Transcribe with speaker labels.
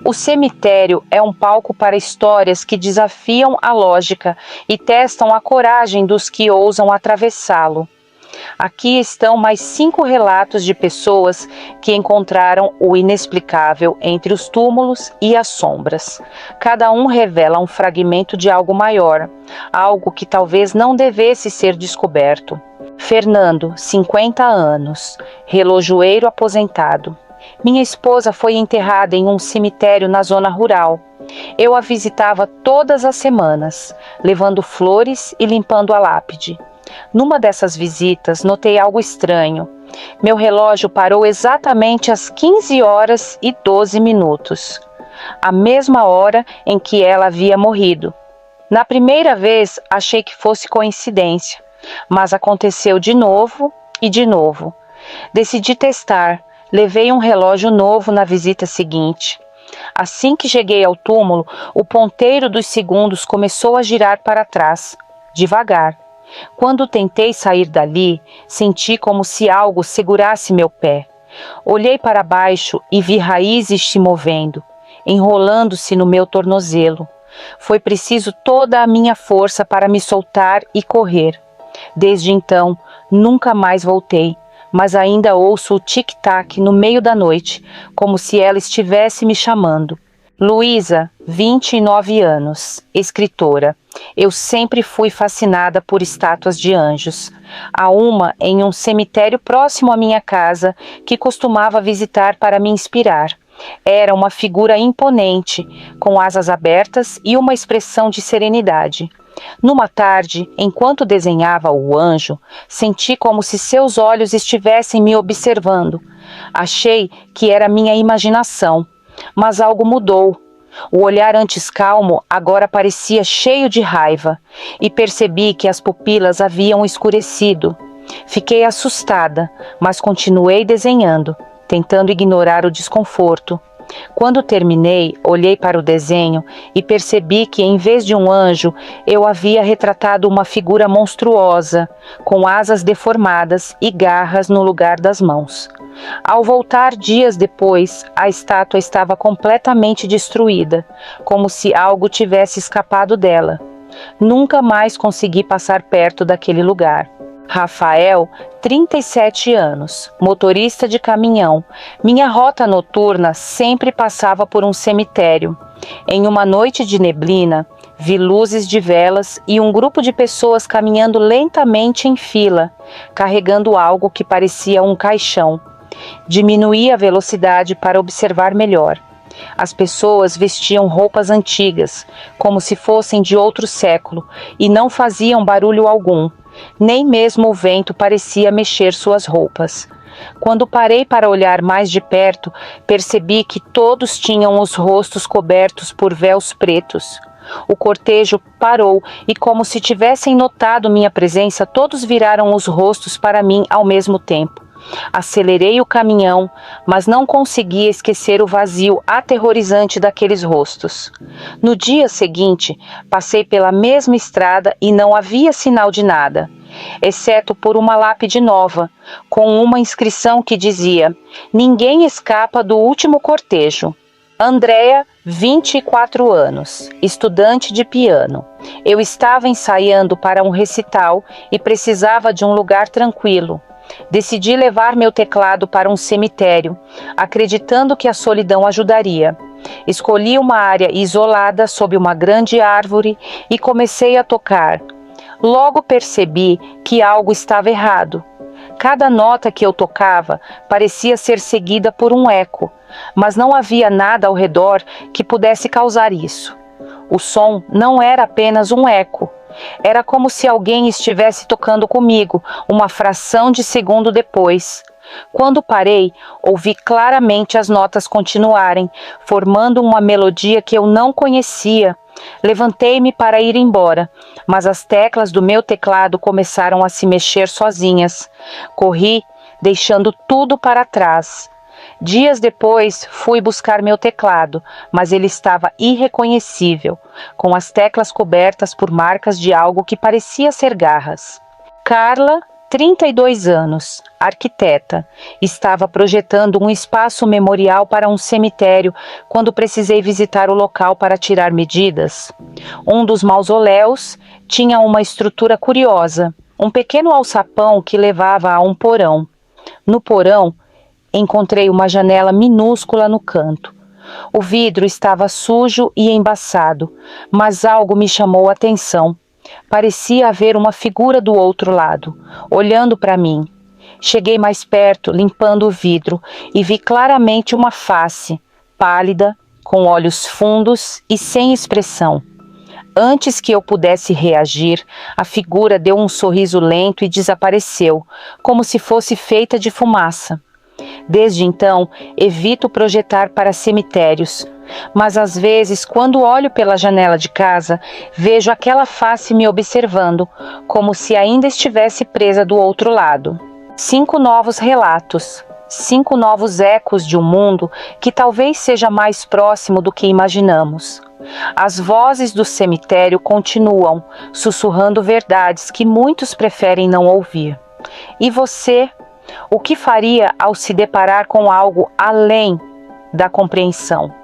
Speaker 1: O cemitério é um palco para histórias que desafiam a lógica e testam a coragem dos que ousam atravessá-lo. Aqui estão mais 5 relatos de pessoas que encontraram o inexplicável entre os túmulos e as sombras. Cada um revela um fragmento de algo maior, algo que talvez não devesse ser descoberto. Fernando, 50 anos, relojoeiro aposentado. Minha esposa foi enterrada em um cemitério na zona rural. Eu a visitava todas as semanas, levando flores e limpando a lápide. Numa dessas visitas, notei algo estranho. Meu relógio parou exatamente às 15 horas e 12 minutos, a mesma hora em que ela havia morrido. Na primeira vez, achei que fosse coincidência, mas aconteceu de novo e de novo. Decidi testar. Levei um relógio novo na visita seguinte. Assim que cheguei ao túmulo, o ponteiro dos segundos começou a girar para trás, devagar. Quando tentei sair dali, senti como se algo segurasse meu pé. Olhei para baixo e vi raízes se movendo, enrolando-se no meu tornozelo. Foi preciso toda a minha força para me soltar e correr. Desde então, nunca mais voltei, mas ainda ouço o tic-tac no meio da noite, como se ela estivesse me chamando. Luísa, 29 anos, escritora. Eu sempre fui fascinada por estátuas de anjos. Há uma em um cemitério próximo à minha casa que costumava visitar para me inspirar. Era uma figura imponente, com asas abertas e uma expressão de serenidade. Numa tarde, enquanto desenhava o anjo, senti como se seus olhos estivessem me observando. Achei que era minha imaginação, mas algo mudou. O olhar antes calmo agora parecia cheio de raiva, e percebi que as pupilas haviam escurecido. Fiquei assustada, mas continuei desenhando, tentando ignorar o desconforto. Quando terminei, olhei para o desenho e percebi que, em vez de um anjo, eu havia retratado uma figura monstruosa, com asas deformadas e garras no lugar das mãos. Ao voltar dias depois, a estátua estava completamente destruída, como se algo tivesse escapado dela. Nunca mais consegui passar perto daquele lugar. Rafael, 37 anos, motorista de caminhão. Minha rota noturna sempre passava por um cemitério. Em uma noite de neblina, vi luzes de velas e um grupo de pessoas caminhando lentamente em fila, carregando algo que parecia um caixão. Diminuí a velocidade para observar melhor. As pessoas vestiam roupas antigas, como se fossem de outro século, e não faziam barulho algum. Nem mesmo o vento parecia mexer suas roupas. Quando parei para olhar mais de perto, percebi que todos tinham os rostos cobertos por véus pretos. O cortejo parou e, como se tivessem notado minha presença, todos viraram os rostos para mim ao mesmo tempo. Acelerei o caminhão, mas não consegui esquecer o vazio aterrorizante daqueles rostos. No dia seguinte, passei pela mesma estrada e não havia sinal de nada, exceto por uma lápide nova, com uma inscrição que dizia: "Ninguém escapa do último cortejo". Andréa, 24 anos, estudante de piano. Eu estava ensaiando para um recital e precisava de um lugar tranquilo. Decidi levar meu teclado para um cemitério, acreditando que a solidão ajudaria. Escolhi uma área isolada sob uma grande árvore e comecei a tocar. Logo percebi que algo estava errado. Cada nota que eu tocava parecia ser seguida por um eco, mas não havia nada ao redor que pudesse causar isso. O som não era apenas um eco. Era como se alguém estivesse tocando comigo, uma fração de segundo depois. Quando parei, ouvi claramente as notas continuarem, formando uma melodia que eu não conhecia. Levantei-me para ir embora, mas as teclas do meu teclado começaram a se mexer sozinhas. Corri, deixando tudo para trás. Dias depois, fui buscar meu teclado, mas ele estava irreconhecível, com as teclas cobertas por marcas de algo que parecia ser garras. Carla, 32 anos, arquiteta. Estava projetando um espaço memorial para um cemitério quando precisei visitar o local para tirar medidas. Um dos mausoléus tinha uma estrutura curiosa, um pequeno alçapão que levava a um porão. No porão, encontrei uma janela minúscula no canto. O vidro estava sujo e embaçado, mas algo me chamou a atenção. Parecia haver uma figura do outro lado, olhando para mim. Cheguei mais perto, limpando o vidro, e vi claramente uma face, pálida, com olhos fundos e sem expressão. Antes que eu pudesse reagir, a figura deu um sorriso lento e desapareceu, como se fosse feita de fumaça. Desde então, evito projetar para cemitérios, mas às vezes, quando olho pela janela de casa, vejo aquela face me observando, como se ainda estivesse presa do outro lado. 5 novos relatos, 5 novos ecos de um mundo que talvez seja mais próximo do que imaginamos. As vozes do cemitério continuam, sussurrando verdades que muitos preferem não ouvir. E você? O que faria ao se deparar com algo além da compreensão?